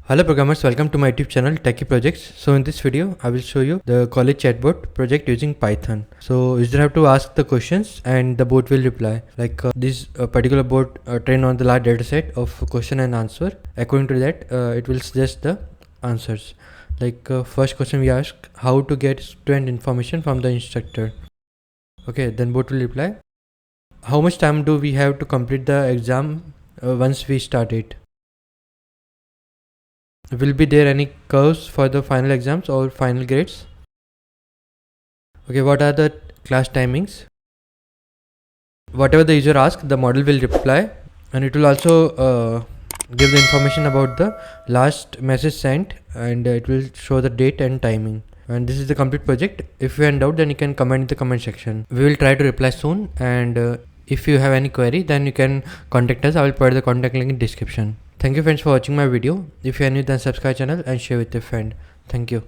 Hello programmers, welcome to my YouTube channel Techie Projects. So in this video, I will show you the college chatbot project using Python. So you just have to ask the questions and the bot will reply. Like this particular bot trained on the large dataset of question and answer. According to that, it will suggest the answers. Like first question we ask, how to get student information from the instructor. Okay, then bot will reply, how much time do we have to complete the exam once we start it? Will be there any curves for the final exams or final grades? Okay, what are the class timings? Whatever the user asks, the model will reply, and it will also give the information about the last message sent, and it will show the date and timing. And this is the complete project. If you are in doubt, then you can comment in the comment section. We will try to reply soon, and if you have any query, then you can contact us. I will provide the contact link in description. Thank you friends for watching my video. If you are new, then subscribe channel and share with your friend. Thank you.